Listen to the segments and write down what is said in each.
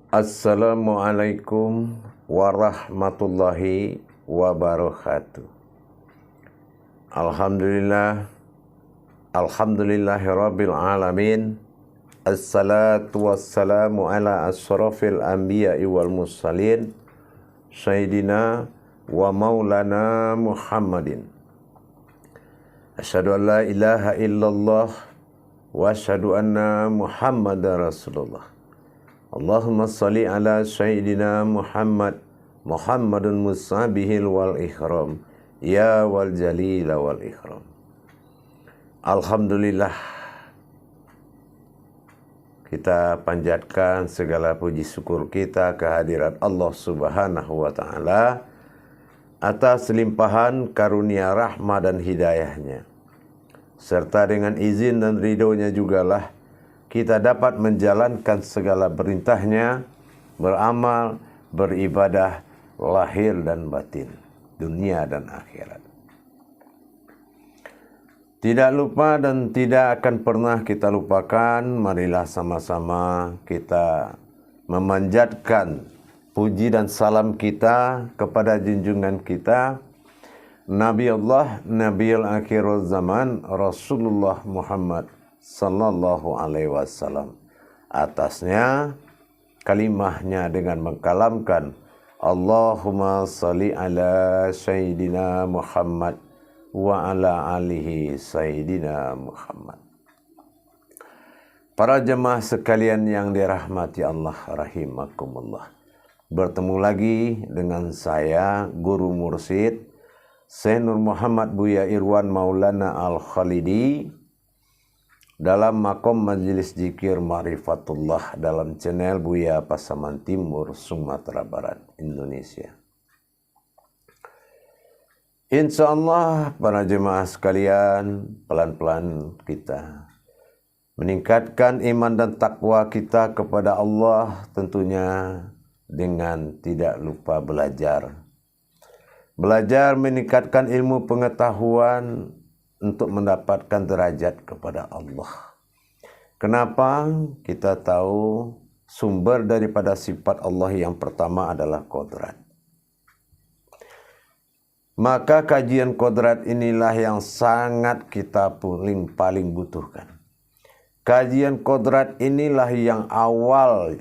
Assalamualaikum warahmatullahi wabarakatuh. Alhamdulillahirabbil alamin. Assalatu wassalamu ala asyrafil anbiya'i wal mursalin sayyidina wa maulana Muhammadin. Asyhadu an la ilaha illallah wa asyhadu anna Muhammadar Rasulullah. Allahumma salli ala sayyidina Muhammadun musabihil wal ikram ya wal jalila wal ikram. Alhamdulillah, kita panjatkan segala puji syukur kita kehadirat Allah Subhanahu wa ta'ala atas limpahan karunia rahmah dan hidayahnya, serta dengan izin dan ridhonya jugalah kita dapat menjalankan segala perintahnya, beramal, beribadah, lahir dan batin, dunia dan akhirat. Tidak lupa dan tidak akan pernah kita lupakan, marilah sama-sama kita memanjatkan puji dan salam kita kepada junjungan kita, Nabi Allah, Nabiul Akhirul Zaman, Rasulullah Muhammad sallallahu alaihi wasallam. Atasnya kalimahnya dengan mengkalamkan Allahumma salli ala sayyidina Muhammad wa ala alihi sayyidina Muhammad. Para jemaah sekalian yang dirahmati Allah rahimakumullah, bertemu lagi dengan saya Guru Mursyid Syekh Nur Muhammad Buya Irwan Maulana Al-Khalidi dalam makom Majelis Zikir Ma'rifatullah dalam channel Buya Pasaman Timur, Sumatera Barat, Indonesia. Insya Allah para jemaah sekalian, pelan-pelan kita meningkatkan iman dan takwa kita kepada Allah, tentunya dengan tidak lupa belajar. Belajar meningkatkan ilmu pengetahuan untuk mendapatkan derajat kepada Allah. Kenapa? Kita tahu sumber daripada sifat Allah yang pertama adalah qudrat. Maka kajian qudrat inilah yang sangat kita paling butuhkan. Kajian qudrat inilah yang awal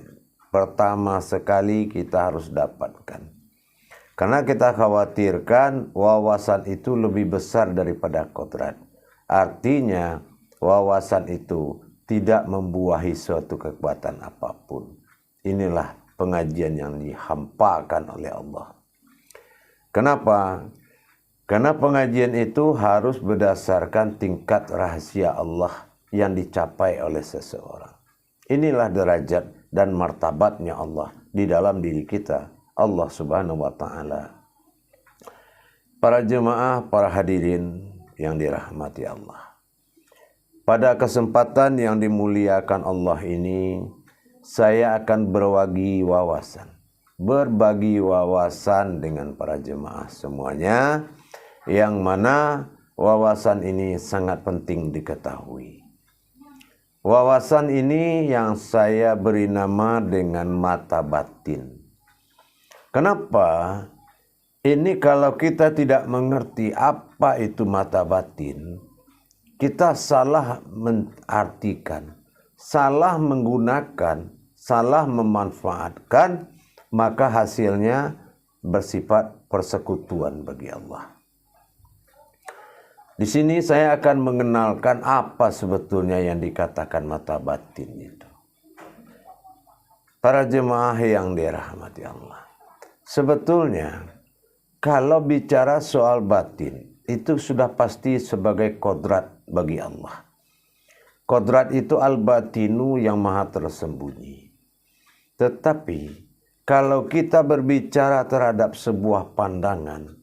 pertama sekali kita harus dapatkan. Karena kita khawatirkan wawasan itu lebih besar daripada qudrat. Artinya wawasan itu tidak membuahi suatu kekuatan apapun. Inilah pengajian yang dihampakan oleh Allah. Kenapa? Karena pengajian itu harus berdasarkan tingkat rahasia Allah yang dicapai oleh seseorang. Inilah derajat dan martabatnya Allah di dalam diri kita, Allah Subhanahu wa ta'ala. Para jemaah, para hadirin yang dirahmati Allah, pada kesempatan yang dimuliakan Allah ini, saya akan berbagi wawasan dengan para jemaah semuanya, yang mana wawasan ini sangat penting diketahui. Wawasan ini yang saya beri nama dengan mata batin. Kenapa? Ini kalau kita tidak mengerti apa itu mata batin, kita salah mengartikan, salah menggunakan, salah memanfaatkan, maka hasilnya bersifat persekutuan bagi Allah. Di sini saya akan mengenalkan apa sebetulnya yang dikatakan mata batin itu. Para jemaah yang dirahmati Allah, sebetulnya kalau bicara soal batin, itu sudah pasti sebagai qudrat bagi Allah. Qudrat itu al-batinu yang maha tersembunyi. Tetapi kalau kita berbicara terhadap sebuah pandangan,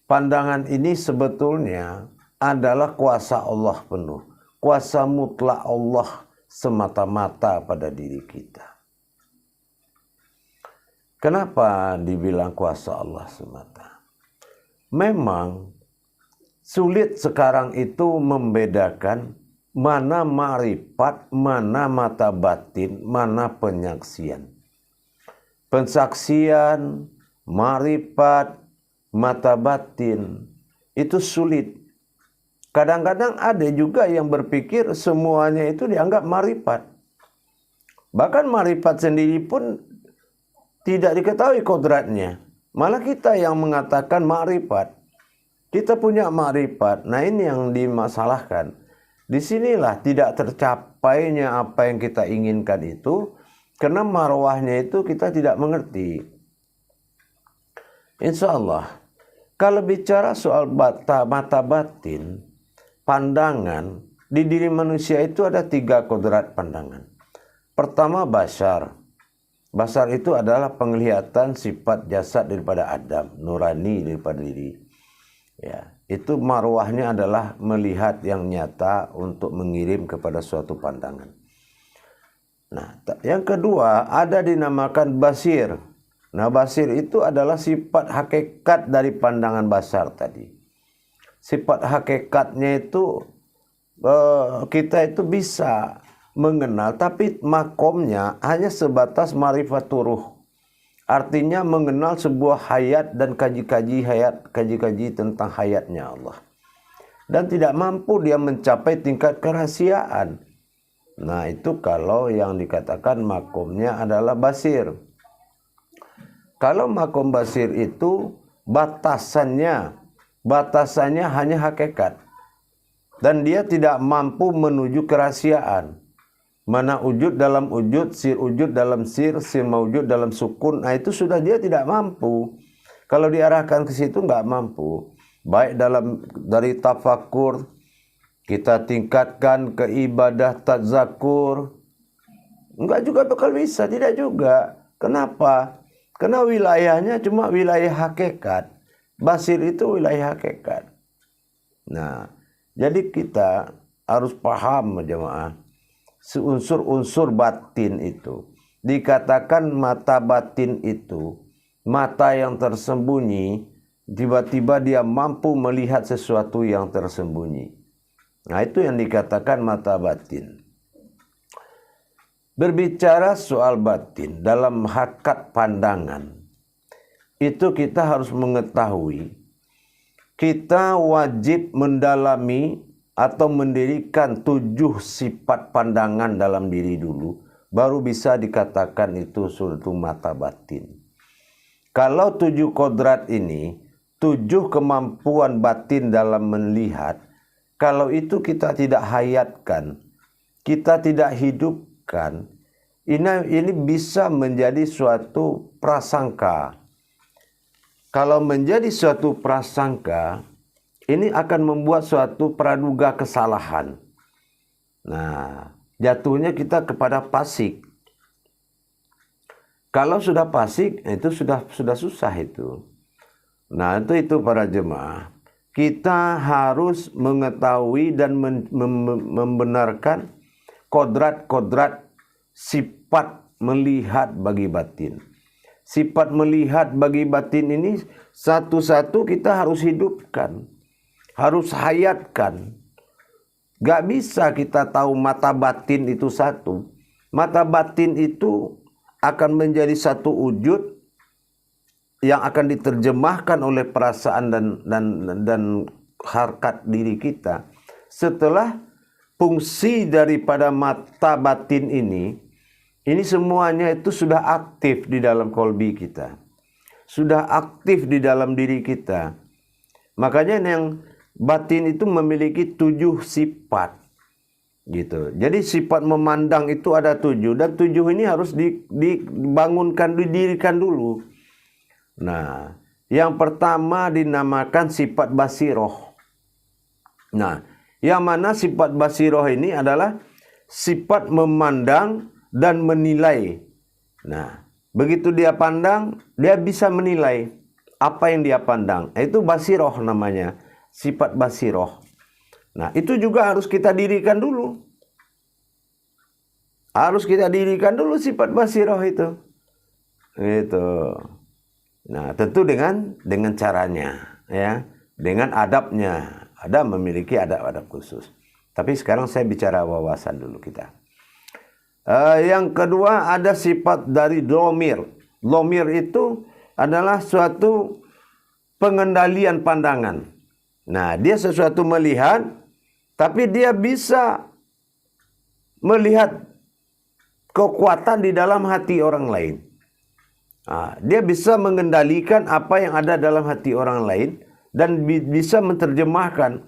pandangan ini sebetulnya adalah kuasa Allah penuh. Kuasa mutlak Allah semata-mata pada diri kita. Kenapa dibilang kuasa Allah semata? Memang sulit sekarang itu membedakan mana ma'rifat, mana mata batin, mana penyaksian. pensaksian, marifat, mata batin, itu sulit. Kadang-kadang ada juga yang berpikir semuanya itu dianggap marifat. Bahkan marifat sendiri pun tidak diketahui kodratnya. Malah kita yang mengatakan marifat. Kita punya marifat. Nah, ini yang dimasalahkan. Disinilah tidak tercapainya apa yang kita inginkan itu, karena marwahnya itu kita tidak mengerti. Insya Allah, kalau bicara soal mata batin, pandangan, di diri manusia itu ada 3 kodrat pandangan. Pertama, basar. Basar itu adalah penglihatan sifat jasad daripada Adam, nurani daripada diri. Ya, itu marwahnya adalah melihat yang nyata untuk mengirim kepada suatu pandangan. Nah, yang kedua ada dinamakan basir. Nah, basir itu adalah sifat hakikat dari pandangan basar tadi. Sifat hakikatnya itu kita itu bisa mengenal, tapi makomnya hanya sebatas marifatu ruh. Artinya mengenal sebuah hayat dan kaji-kaji tentang hayatnya Allah. Dan tidak mampu dia mencapai tingkat kerahasiaan. Nah, itu kalau yang dikatakan makomnya adalah basir. Kalau makom basir itu batasannya hanya hakikat. Dan dia tidak mampu menuju kerahasiaan. Mana wujud dalam wujud, sir wujud dalam sir maujud dalam sukun. Nah, itu sudah dia tidak mampu. Kalau diarahkan ke situ nggak mampu. Baik dari tafakur, kita tingkatkan ke ibadah tadzakur, enggak juga bakal bisa, tidak juga. Kenapa? Karena wilayahnya cuma wilayah hakikat. Basir itu wilayah hakikat. Nah, jadi kita harus paham jemaah, unsur-unsur batin itu. Dikatakan mata batin itu, mata yang tersembunyi, tiba-tiba dia mampu melihat sesuatu yang tersembunyi. Nah, itu yang dikatakan mata batin. Berbicara soal batin dalam hakikat pandangan, itu kita harus mengetahui, kita wajib mendalami atau mendirikan 7 sifat pandangan dalam diri dulu, baru bisa dikatakan itu suatu mata batin. Kalau 7 kodrat ini, 7 kemampuan batin dalam melihat, kalau itu kita tidak hayatkan, kita tidak hidupkan, ini bisa menjadi suatu prasangka. Kalau menjadi suatu prasangka, ini akan membuat suatu praduga kesalahan. Nah, jatuhnya kita kepada fasik. Kalau sudah fasik, itu sudah susah itu. Nah, itu para jemaah. Kita harus mengetahui dan membenarkan kodrat-kodrat sifat melihat bagi batin. Sifat melihat bagi batin ini satu-satu kita harus hidupkan, harus hayatkan. Gak bisa kita tahu mata batin itu satu. Mata batin itu akan menjadi satu wujud yang akan diterjemahkan oleh perasaan dan harkat diri kita setelah fungsi daripada mata batin ini semuanya itu sudah aktif di dalam kolbi kita. Sudah aktif di dalam diri kita. Makanya yang batin itu memiliki 7 sifat. Gitu. Jadi sifat memandang itu ada 7. Dan 7 ini harus dibangunkan, didirikan dulu. Nah, yang pertama dinamakan sifat basiroh. Nah, yang mana sifat basiroh ini adalah sifat memandang dan menilai. Nah, begitu dia pandang, dia bisa menilai apa yang dia pandang. Itu basiroh namanya, sifat basiroh. Nah, itu juga harus kita dirikan dulu. Harus kita dirikan dulu sifat basiroh itu. Itu. Nah, tentu dengan caranya, ya, dengan adabnya. Ada memiliki adab-adab khusus. Tapi sekarang saya bicara wawasan dulu kita. Yang kedua ada sifat dari domir. Lomir itu adalah suatu pengendalian pandangan. Nah, dia sesuatu melihat, tapi dia bisa melihat kekuatan di dalam hati orang lain. Nah, dia bisa mengendalikan apa yang ada dalam hati orang lain dan bisa menerjemahkan,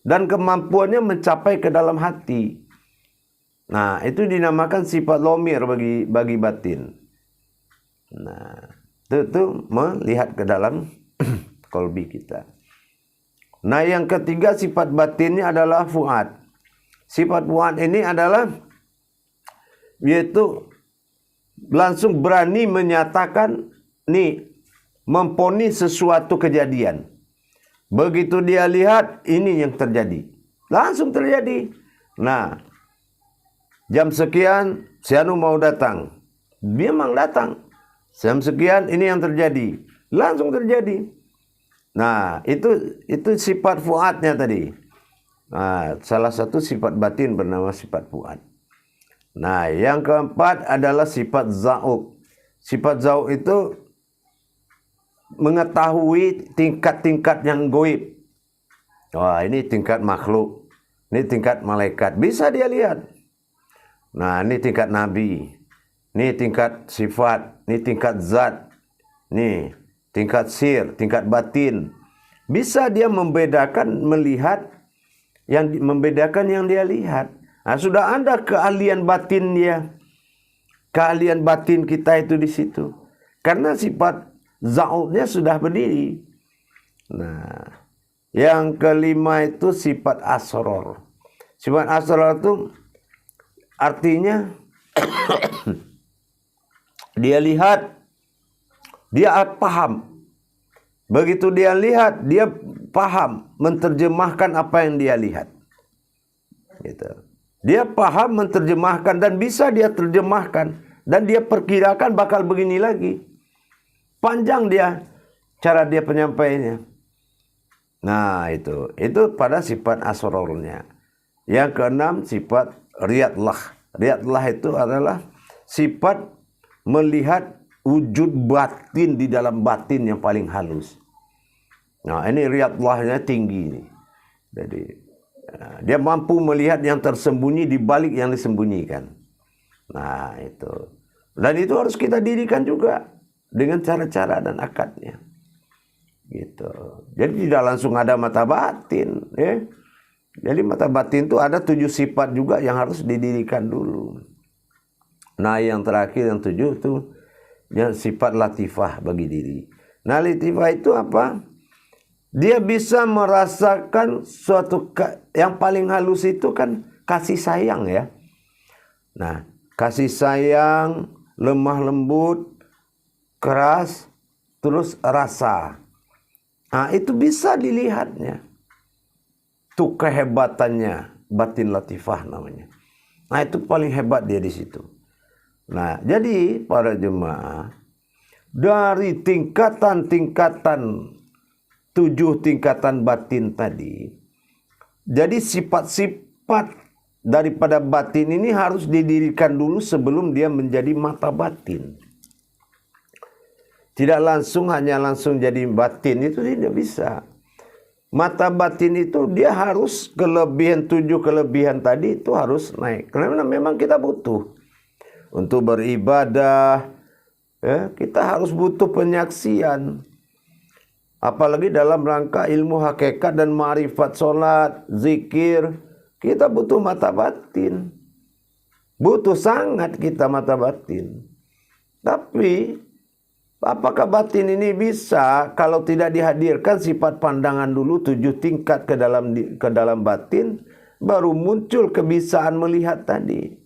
dan kemampuannya mencapai ke dalam hati. Nah, itu dinamakan sifat lomir bagi batin. Nah, itu melihat ke dalam kolbi kita. Nah, yang ketiga sifat batinnya adalah fuad. Sifat fuad ini adalah yaitu langsung berani menyatakan memponis sesuatu kejadian. Begitu dia lihat, ini yang terjadi, langsung terjadi. Nah, jam sekian si anu mau datang, dia memang datang. Jam sekian ini yang terjadi, langsung terjadi. Nah, itu sifat fuadnya tadi. Nah, salah satu sifat batin bernama sifat fuad. Nah, yang keempat adalah sifat zauq. Sifat zauq itu mengetahui tingkat-tingkat yang goib. Wah, ini tingkat makhluk, ini tingkat malaikat, bisa dia lihat. Nah, ini tingkat nabi, ini tingkat sifat, ini tingkat zat, ini tingkat sir, tingkat batin. Bisa dia membedakan, melihat membedakan yang dia lihat. Nah, sudah ada keahlian batin dia. Keahlian batin kita itu di situ. Karena sifat zauqnya sudah berdiri. Nah, yang kelima itu sifat asror. Sifat asror itu artinya dia lihat, dia paham. Begitu dia lihat, dia paham menerjemahkan apa yang dia lihat. Gitu. Dia paham menerjemahkan dan bisa dia terjemahkan, dan dia perkirakan bakal begini lagi. Panjang dia cara dia penyampaiannya. Nah, itu pada sifat asrornya. Yang keenam sifat riyadlah. Riyadlah itu adalah sifat melihat wujud batin di dalam batin yang paling halus. Nah, ini riyadlahnya tinggi ini. Jadi dia mampu melihat yang tersembunyi di balik yang disembunyikan. Nah, itu. Dan itu harus kita dirikan juga dengan cara-cara dan akadnya. Gitu. Jadi tidak langsung ada mata batin, ya. Jadi mata batin itu ada 7 sifat juga yang harus didirikan dulu. Nah, yang terakhir yang 7 itu yang sifat latifah bagi diri. Nah, latifah itu apa? Dia bisa merasakan suatu yang paling halus itu kan kasih sayang, ya. Nah, kasih sayang, lemah lembut, keras, terus rasa. Nah, itu bisa dilihatnya. Itu kehebatannya, batin latifah namanya. Nah, itu paling hebat dia di situ. Nah, jadi para jemaah, dari tingkatan-tingkatan 7 tingkatan batin tadi, jadi sifat-sifat daripada batin ini harus didirikan dulu sebelum dia menjadi mata batin. Tidak hanya langsung jadi batin, itu tidak bisa. Mata batin itu dia harus 7 kelebihan tadi itu harus naik. Karena memang kita butuh untuk beribadah, ya, kita harus butuh penyaksian. Apalagi dalam rangka ilmu hakikat dan ma'rifat, sholat, zikir, kita butuh mata batin. Butuh sangat kita mata batin. Tapi apakah batin ini bisa kalau tidak dihadirkan sifat pandangan dulu 7 tingkat ke dalam batin, baru muncul kebisaan melihat tadi.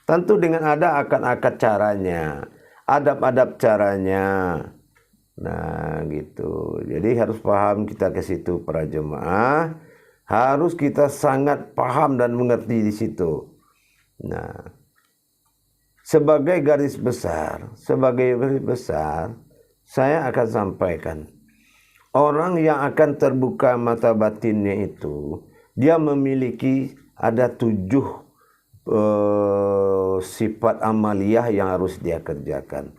Tentu dengan ada akad-akad caranya, adab-adab caranya. Nah, gitu. Jadi harus paham kita ke situ para jemaah. Harus kita sangat paham dan mengerti di situ. Nah, sebagai garis besar, saya akan sampaikan. Orang yang akan terbuka mata batinnya itu, dia memiliki ada 7 sifat amaliyah yang harus dia kerjakan.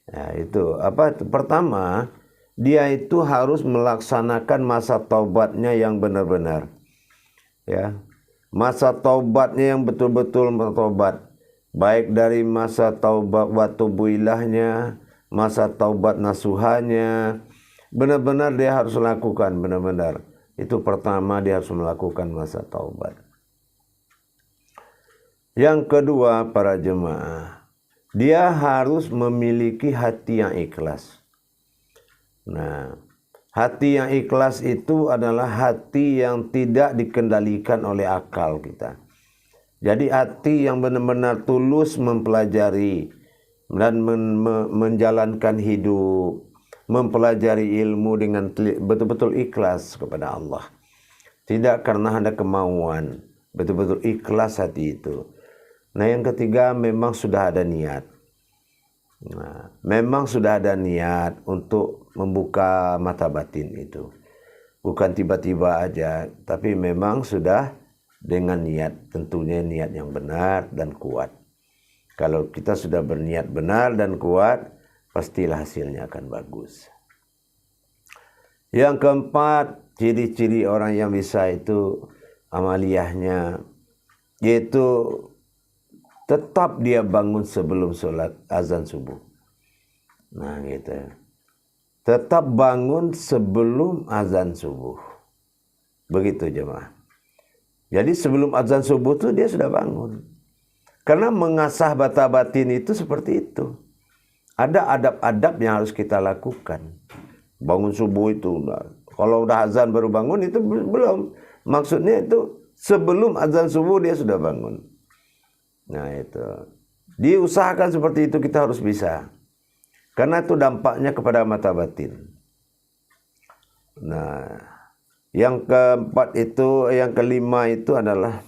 Ya, itu apa? Pertama, dia itu harus melaksanakan masa taubatnya yang benar-benar. Ya. Masa taubatnya yang betul-betul bertobat. Baik dari masa taubat watubuilahnya, masa taubat nasuhanya, benar-benar dia harus lakukan, benar-benar. Itu pertama, dia harus melakukan masa taubat. Yang kedua, para jemaah, dia harus memiliki hati yang ikhlas. Nah, hati yang ikhlas itu adalah hati yang tidak dikendalikan oleh akal kita. Jadi hati yang benar-benar tulus mempelajari dan menjalankan hidup, mempelajari ilmu dengan betul-betul ikhlas kepada Allah. Tidak karena ada kemauan, betul-betul ikhlas hati itu. Nah, yang ketiga, memang sudah ada niat. Nah, memang sudah ada niat untuk membuka mata batin itu. Bukan tiba-tiba aja, tapi memang sudah dengan niat, tentunya niat yang benar dan kuat. Kalau kita sudah berniat benar dan kuat, pastilah hasilnya akan bagus. Yang keempat, ciri-ciri orang yang bisa itu amaliyahnya, yaitu tetap dia bangun sebelum sholat azan subuh. Nah gitu. Tetap bangun sebelum azan subuh. Begitu jemaah. Jadi sebelum azan subuh itu dia sudah bangun. Karena mengasah bata batin itu seperti itu. Ada adab-adab yang harus kita lakukan. Bangun subuh itu. Kalau udah azan baru bangun itu belum. Maksudnya itu sebelum azan subuh dia sudah bangun. Nah itu. Diusahakan seperti itu, kita harus bisa. Karena itu dampaknya kepada mata batin. Nah, yang keempat itu, yang kelima itu adalah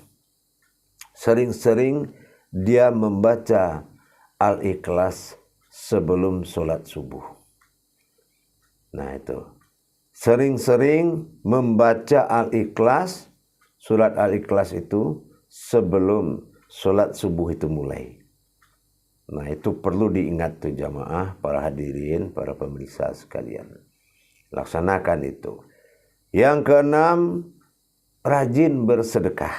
sering-sering dia membaca Al-Ikhlas sebelum sholat subuh. Nah itu. Sering-sering membaca Al-Ikhlas, surat Al-Ikhlas itu sebelum sholat subuh itu mulai. Nah itu perlu diingat tuh jamaah, para hadirin, para pemirsa sekalian. Laksanakan itu. Yang keenam, rajin bersedekah.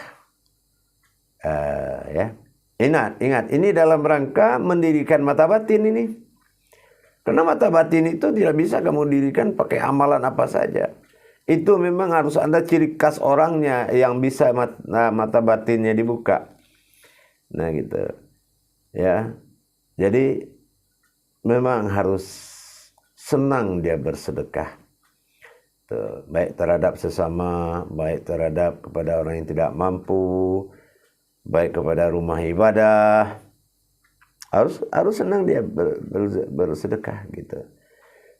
Ya, ingat, ini dalam rangka mendirikan mata batin ini. Karena mata batin itu tidak bisa kamu dirikan pakai amalan apa saja. Itu memang harus ada ciri khas orangnya yang bisa mata batinnya dibuka. Nah gitu. Ya. Jadi memang harus senang dia bersedekah. Tuh, baik terhadap sesama, baik terhadap kepada orang yang tidak mampu, baik kepada rumah ibadah. Harus senang dia bersedekah gitu.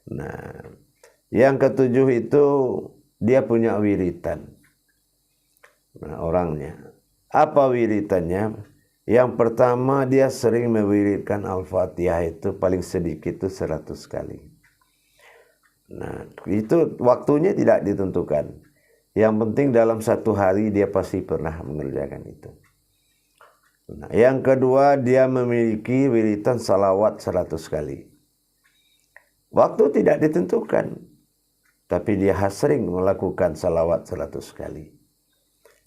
Nah, yang ketujuh itu dia punya wiritan. Nah, orangnya. Apa wiritannya? Yang pertama, dia sering mewiridkan Al-Fatihah itu paling sedikit itu 100 kali. Nah, itu waktunya tidak ditentukan. Yang penting dalam satu hari dia pasti pernah mengerjakan itu. Nah, yang kedua, dia memiliki wiritan salawat 100 kali. Waktu tidak ditentukan, tapi dia sering melakukan salawat 100 kali.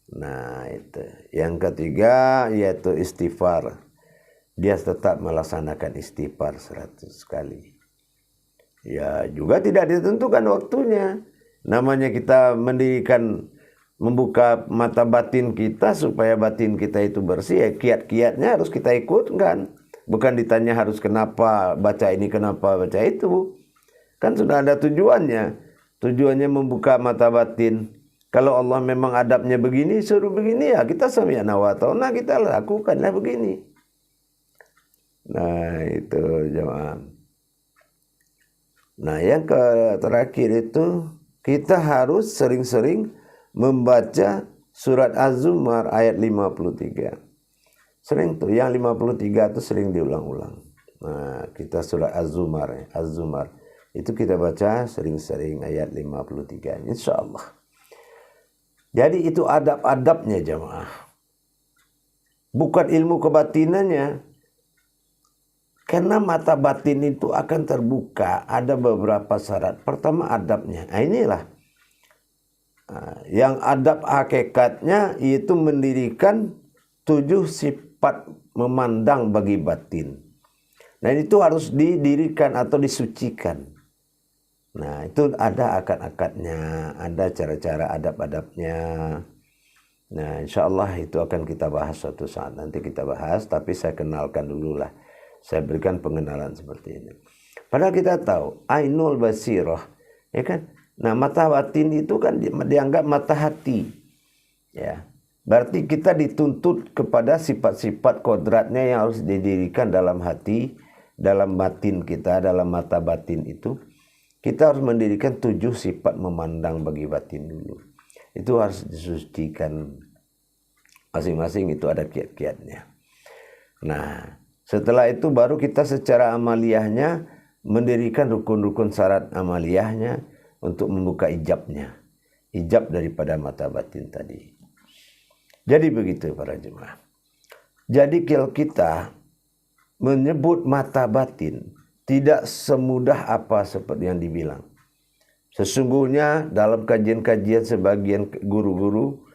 Nah itu. Yang ketiga yaitu istighfar. Dia tetap melaksanakan istighfar 100 kali. Ya juga tidak ditentukan waktunya. Namanya kita mendirikan, membuka mata batin kita supaya batin kita itu bersih. Ya kiat-kiatnya harus kita ikutkan. Bukan ditanya harus kenapa baca ini, kenapa baca itu. Kan sudah ada tujuannya. Tujuannya membuka mata batin. Kalau Allah memang adabnya begini, suruh begini, ya kita sami'na wa ta'na, kita lakukanlah begini. Nah itu jemaah. Nah yang terakhir itu, kita harus sering-sering membaca surat Az-Zumar ayat 53. Sering tuh, yang 53 itu sering diulang-ulang. Nah kita surat Az-Zumar, Az-Zumar. Itu kita baca sering-sering ayat 53, insya Allah. Jadi itu adab-adabnya jemaah. Bukan ilmu kebatinannya. Karena mata batin itu akan terbuka, ada beberapa syarat. Pertama adabnya. Nah, inilah yang adab hakikatnya itu mendirikan 7 sifat memandang bagi batin. Nah, itu harus didirikan atau disucikan. Nah, itu ada akad-akadnya, ada cara-cara adab-adabnya. Nah, insya Allah itu akan kita bahas suatu saat. Nanti kita bahas, tapi saya kenalkan dulu lah. Saya berikan pengenalan seperti ini. Padahal kita tahu, ainul basirah, ya kan? Nah, mata batin itu kan dianggap mata hati. Ya. Berarti kita dituntut kepada sifat-sifat kodratnya yang harus didirikan dalam hati, dalam batin kita, dalam mata batin itu. Kita harus mendirikan 7 sifat memandang bagi batin dulu. Itu harus disucikan. Masing-masing itu ada kiat-kiatnya. Nah, setelah itu baru kita secara amaliyahnya mendirikan rukun-rukun syarat amaliyahnya untuk membuka ijabnya. Ijab daripada mata batin tadi. Jadi begitu para jemaah. Jadi kalau kita menyebut mata batin tidak semudah apa seperti yang dibilang. Sesungguhnya dalam kajian-kajian sebagian guru-guru,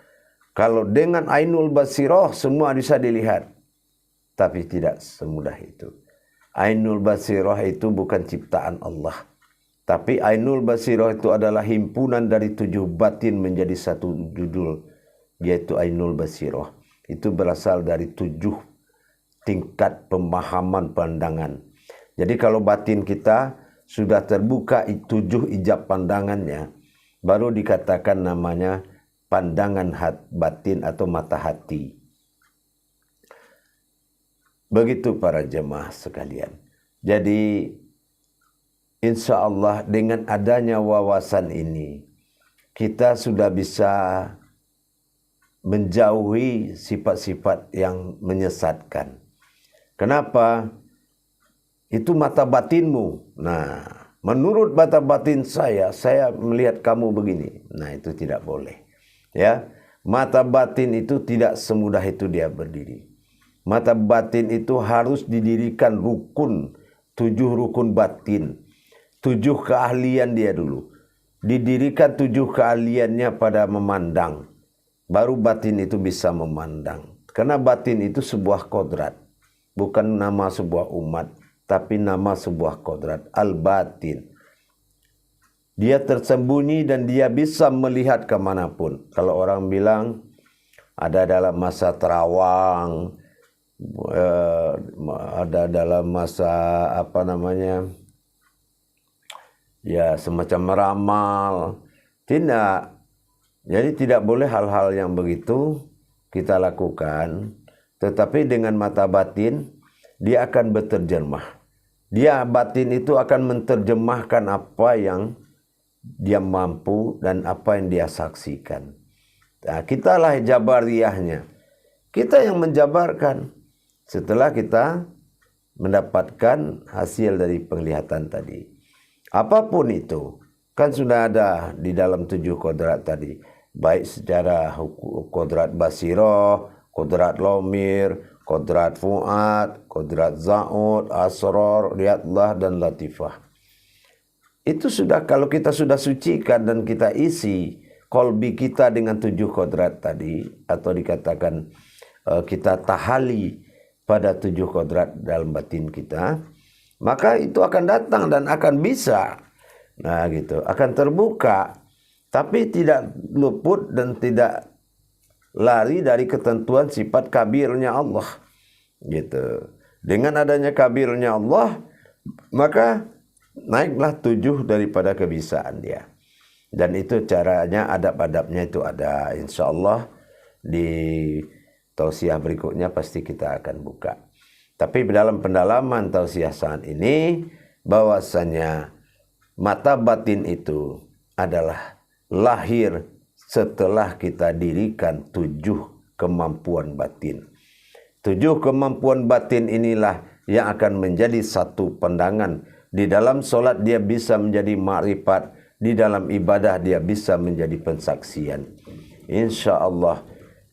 kalau dengan ainul basirah semua bisa dilihat. Tapi tidak semudah itu. Ainul basirah itu bukan ciptaan Allah. Tapi ainul basirah itu adalah himpunan dari 7 batin menjadi satu judul. Yaitu ainul basirah. Itu berasal dari 7 tingkat pemahaman pandangan. Jadi kalau batin kita sudah terbuka 7 ijab pandangannya, baru dikatakan namanya pandangan batin atau mata hati. Begitu para jemaah sekalian. Jadi insya Allah dengan adanya wawasan ini, kita sudah bisa menjauhi sifat-sifat yang menyesatkan. Kenapa? Itu mata batinmu. Nah, menurut mata batin saya melihat kamu begini. Nah, itu tidak boleh. Ya, mata batin itu tidak semudah itu dia berdiri. Mata batin itu harus didirikan rukun, 7 rukun batin, 7 keahlian dia dulu. Didirikan 7 keahliannya pada memandang. Baru batin itu bisa memandang. Karena batin itu sebuah kodrat. Bukan nama sebuah umat, tapi nama sebuah kodrat. Al-batin. Dia tersembunyi dan dia bisa melihat kemanapun. Kalau orang bilang ada dalam masa terawang, ada dalam masa ya semacam meramal. Tidak. Jadi tidak boleh hal-hal yang begitu kita lakukan. Tetapi dengan mata batin dia akan berterjemah. Batin itu akan menterjemahkan apa yang dia mampu dan apa yang dia saksikan. Nah, kitalah jabariyahnya. Kita yang menjabarkan. Setelah kita mendapatkan hasil dari penglihatan tadi. Apapun itu, kan sudah ada di dalam 7 kodrat tadi. Baik secara kodrat basirah, kodrat lomir, kodrat fuad, kodrat za'ud, asrar, riyadlah, dan latifah. Itu sudah, kalau kita sudah sucikan dan kita isi kolbi kita dengan 7 kodrat tadi, atau dikatakan kita tahali pada 7 kodrat dalam batin kita, maka itu akan datang dan akan bisa. Nah gitu, akan terbuka, tapi tidak luput dan tidak lari dari ketentuan sifat kabirnya Allah. Gitu. Dengan adanya kabirnya Allah, maka naiklah 7 daripada kebisaan dia. Dan itu caranya, adab-adabnya itu ada. Insya Allah di tausiah berikutnya pasti kita akan buka. Tapi dalam pendalaman tausiah saat ini, bahwasannya mata batin itu adalah lahir setelah kita dirikan 7 kemampuan batin. 7 kemampuan batin inilah yang akan menjadi satu pandangan. Di dalam solat dia bisa menjadi ma'rifat. Di dalam ibadah dia bisa menjadi pensaksian. Insya Allah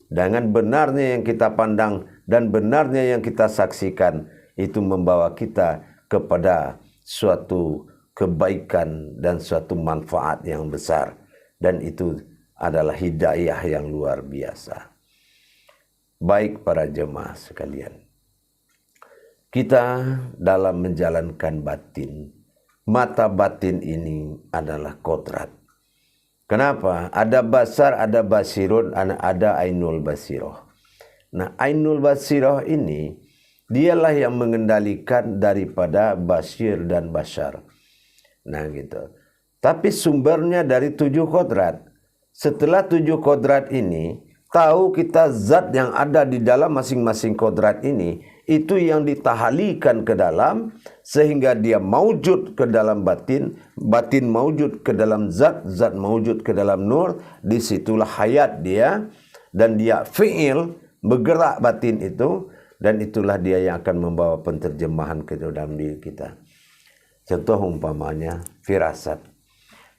dengan benarnya yang kita pandang dan benarnya yang kita saksikan, itu membawa kita kepada suatu kebaikan dan suatu manfaat yang besar, dan itu adalah hidayah yang luar biasa. Baik para jemaah sekalian, kita dalam menjalankan batin, mata batin ini adalah kodrat. Kenapa? Ada basar, ada basirun, ada ainul basiroh. Nah, ainul basiroh ini dialah yang mengendalikan daripada basir dan basar. Nah gitu. Tapi sumbernya dari 7 kodrat. Setelah 7 kodrat ini, tahu kita zat yang ada di dalam masing-masing kodrat ini, itu yang ditahalikan ke dalam, sehingga dia maujud ke dalam batin, batin maujud ke dalam zat, zat maujud ke dalam nur. Disitulah hayat dia, dan dia fi'il, bergerak batin itu, dan itulah dia yang akan membawa penterjemahan ke dalam diri kita. Contoh umpamanya firasat.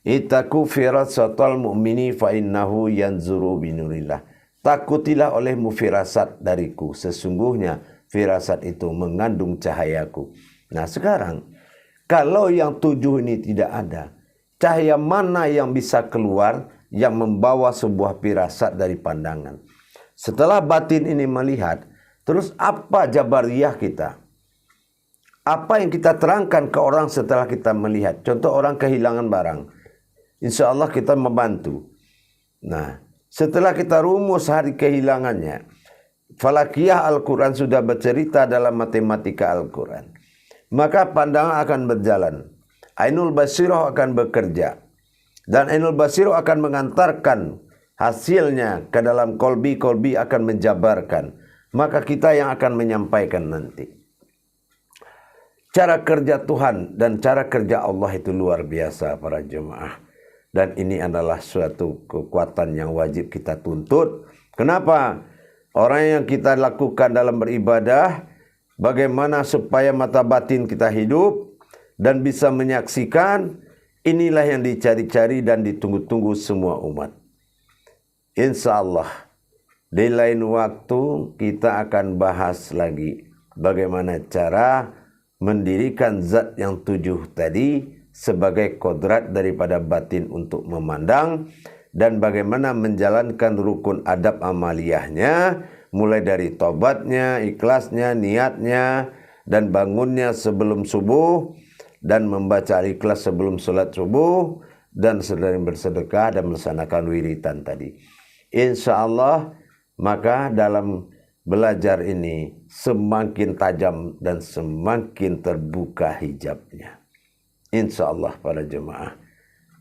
Itaku firasatal mu'mini fa innahu yanzuru binurillah. Takutilah olehmu firasat dariku, sesungguhnya firasat itu mengandung cahayaku. Nah sekarang, kalau yang 7 ini tidak ada, cahaya mana yang bisa keluar yang membawa sebuah firasat dari pandangan? Setelah batin ini melihat, terus apa jabariyah kita? Apa yang kita terangkan ke orang setelah kita melihat? Contoh orang kehilangan barang. Insya Allah kita membantu. Nah, setelah kita rumus hari kehilangannya, falakiyah Al-Quran sudah bercerita dalam matematika Al-Quran. Maka pandangan akan berjalan. Ainul Basiroh akan bekerja. Dan Ainul Basiroh akan mengantarkan hasilnya ke dalam kolbi akan menjabarkan. Maka kita yang akan menyampaikan nanti. Cara kerja Tuhan dan cara kerja Allah itu luar biasa para jemaah. Dan ini adalah suatu kekuatan yang wajib kita tuntut. Kenapa? Orang yang kita lakukan dalam beribadah, bagaimana supaya mata batin kita hidup dan bisa menyaksikan, inilah yang dicari-cari dan ditunggu-tunggu semua umat. Insya Allah, di lain waktu kita akan bahas lagi bagaimana cara mendirikan zat yang 7 tadi sebagai kodrat daripada batin untuk memandang, dan bagaimana menjalankan rukun adab amaliyahnya, mulai dari tobatnya, ikhlasnya, niatnya, dan bangunnya sebelum subuh, dan membaca ikhlas sebelum sholat subuh, dan selain bersedekah dan melaksanakan wiritan tadi. Insya Allah, maka dalam belajar ini semakin tajam dan semakin terbuka hijabnya. Insya Allah para jemaah.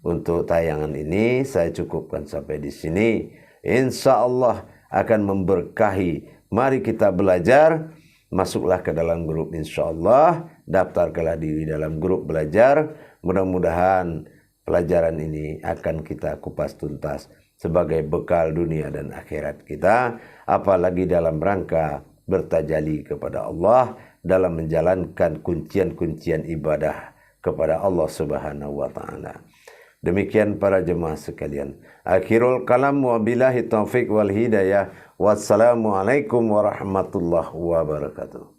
Untuk tayangan ini saya cukupkan sampai di sini. Insya Allah akan memberkahi. Mari kita belajar. Masuklah ke dalam grup insya Allah. Daftarkanlah diri dalam grup belajar. Mudah-mudahan pelajaran ini akan kita kupas tuntas sebagai bekal dunia dan akhirat kita, apalagi dalam rangka bertajali kepada Allah dalam menjalankan kuncian-kuncian ibadah kepada Allah Subhanahu wa taala. Demikian para jemaah sekalian. Akhirul kalam wa billahi taufik wal hidayah. Wassalamualaikum warahmatullahi wabarakatuh.